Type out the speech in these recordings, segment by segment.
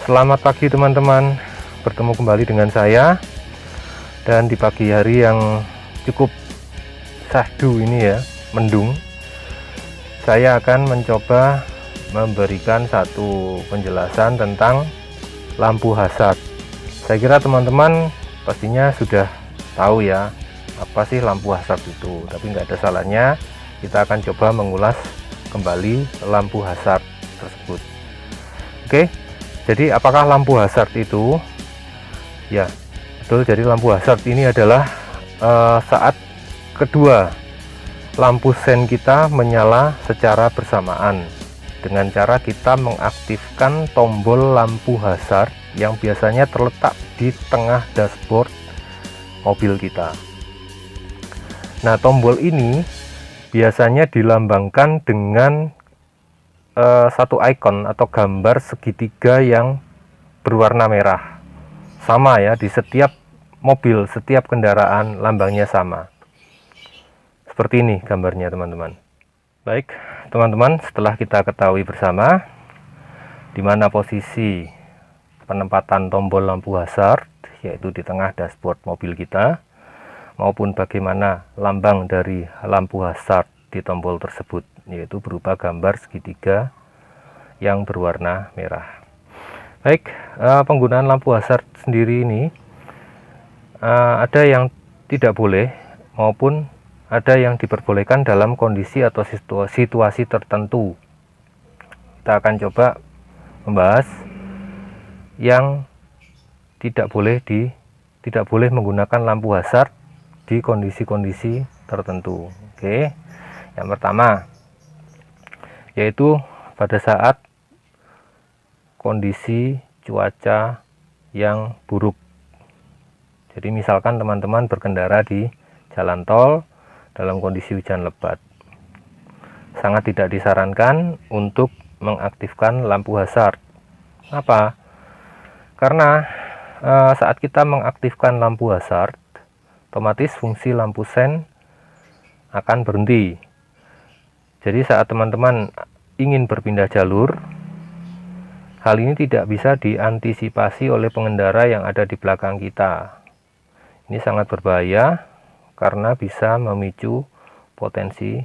Selamat pagi teman-teman, bertemu kembali dengan saya. Dan di pagi hari yang cukup syahdu ini ya, mendung, saya akan mencoba memberikan satu penjelasan tentang lampu hazard. Saya kira teman-teman pastinya sudah tahu ya, apa sih lampu hazard itu, tapi nggak ada salahnya kita akan coba mengulas kembali lampu hazard tersebut. Oke, jadi apakah lampu hazard itu? Ya, betul. Jadi lampu hazard ini adalah saat kedua lampu sen kita menyala secara bersamaan dengan cara kita mengaktifkan tombol lampu hazard yang biasanya terletak di tengah dashboard mobil kita. Nah, tombol ini biasanya dilambangkan dengan satu ikon atau gambar segitiga yang berwarna merah. Sama ya, di setiap mobil, setiap kendaraan lambangnya sama. Seperti ini gambarnya teman-teman. Baik teman-teman, setelah kita ketahui bersama di mana posisi penempatan tombol lampu hazard, yaitu di tengah dashboard mobil kita, maupun bagaimana lambang dari lampu hazard di tombol tersebut, yaitu berupa gambar segitiga yang berwarna merah. Baik, penggunaan lampu hazard sendiri ini ada yang tidak boleh maupun ada yang diperbolehkan dalam kondisi atau situasi tertentu. Kita akan coba membahas yang tidak boleh menggunakan lampu hazard di kondisi-kondisi tertentu. Oke. Yang pertama yaitu pada saat kondisi cuaca yang buruk. Jadi misalkan teman-teman berkendara di jalan tol dalam kondisi hujan lebat, sangat tidak disarankan untuk mengaktifkan lampu hazard. Kenapa? Karena saat kita mengaktifkan lampu hazard, otomatis fungsi lampu sen akan berhenti. Jadi saat teman-teman ingin berpindah jalur, hal ini tidak bisa diantisipasi oleh pengendara yang ada di belakang kita. Ini sangat berbahaya karena bisa memicu potensi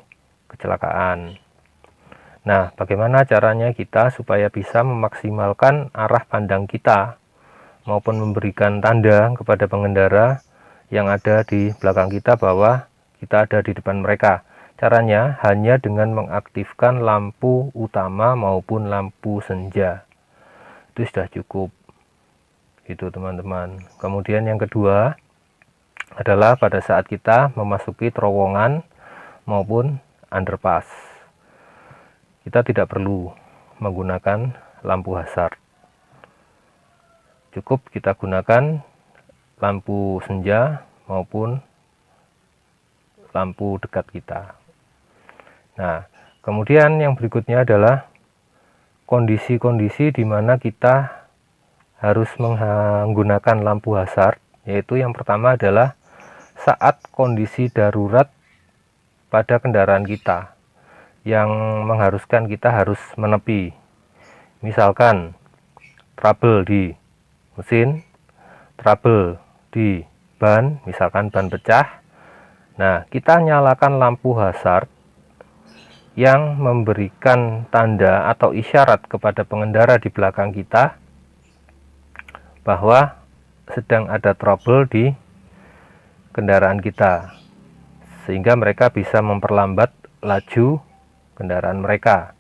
kecelakaan. Nah, bagaimana caranya kita supaya bisa memaksimalkan arah pandang kita maupun memberikan tanda kepada pengendara yang ada di belakang kita bahwa kita ada di depan mereka? Caranya hanya dengan mengaktifkan lampu utama maupun lampu senja. Itu sudah cukup. Itu teman-teman. Kemudian yang kedua adalah pada saat kita memasuki terowongan maupun underpass. Kita tidak perlu menggunakan lampu hazard. Cukup kita gunakan lampu senja maupun lampu dekat kita. Nah, kemudian yang berikutnya adalah kondisi-kondisi di mana kita harus menggunakan lampu hazard, yaitu yang pertama adalah saat kondisi darurat pada kendaraan kita yang mengharuskan kita harus menepi. Misalkan trouble di mesin, trouble di ban, misalkan ban pecah. Nah, kita nyalakan lampu hazard yang memberikan tanda atau isyarat kepada pengendara di belakang kita bahwa sedang ada trouble di kendaraan kita, sehingga mereka bisa memperlambat laju kendaraan mereka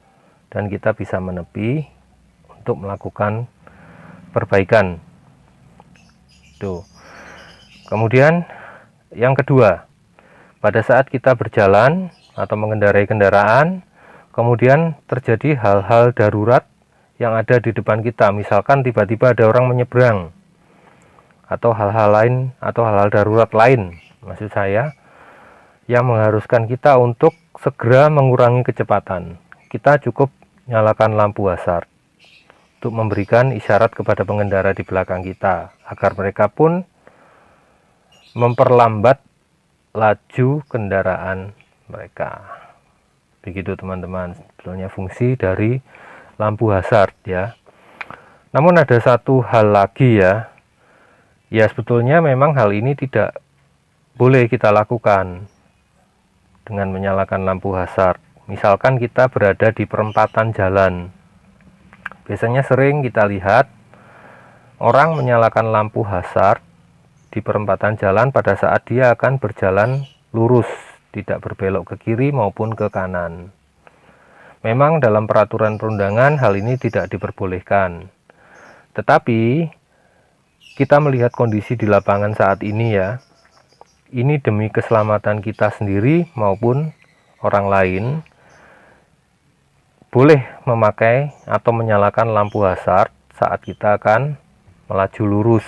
dan kita bisa menepi untuk melakukan perbaikan. Tuh. Kemudian yang kedua, pada saat kita berjalan atau mengendarai kendaraan, kemudian terjadi hal-hal darurat yang ada di depan kita, misalkan tiba-tiba ada orang menyeberang atau hal-hal lain atau hal-hal darurat lain, maksud saya, yang mengharuskan kita untuk segera mengurangi kecepatan. Kita cukup nyalakan lampu hazard untuk memberikan isyarat kepada pengendara di belakang kita agar mereka pun memperlambat laju kendaraan mereka. Begitu teman-teman, sebetulnya fungsi dari lampu hazard ya. Namun ada satu hal lagi ya, sebetulnya memang hal ini tidak boleh kita lakukan dengan menyalakan lampu hazard. Misalkan kita berada di perempatan jalan, biasanya sering kita lihat orang menyalakan lampu hazard di perempatan jalan pada saat dia akan berjalan lurus, tidak berbelok ke kiri maupun ke kanan. Memang dalam peraturan perundangan hal ini tidak diperbolehkan. Tetapi kita melihat kondisi di lapangan saat ini ya, ini demi keselamatan kita sendiri maupun orang lain, boleh memakai atau menyalakan lampu hazard saat kita akan melaju lurus.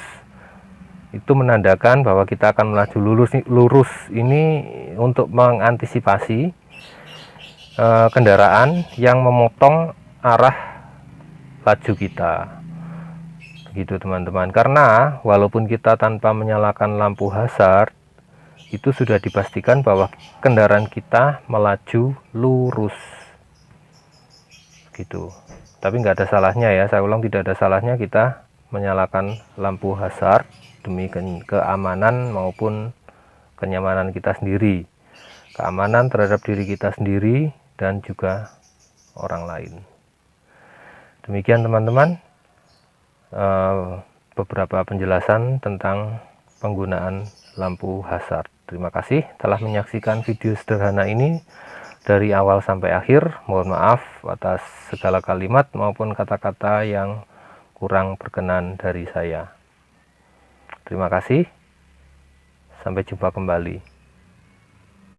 Itu menandakan bahwa kita akan melaju lurus ini untuk mengantisipasi kendaraan yang memotong arah laju kita. Begitu teman-teman. Karena walaupun kita tanpa menyalakan lampu hazard, itu sudah dipastikan bahwa kendaraan kita melaju lurus. Gitu. Tapi nggak ada salahnya ya, saya ulang, tidak ada salahnya kita menyalakan lampu hazard demi keamanan maupun kenyamanan kita sendiri, keamanan terhadap diri kita sendiri dan juga orang lain. Demikian teman-teman, beberapa penjelasan tentang penggunaan lampu hazard. Terima kasih telah menyaksikan video sederhana ini dari awal sampai akhir. Mohon maaf atas segala kalimat maupun kata-kata yang kurang berkenan dari saya. Terima kasih, sampai jumpa kembali.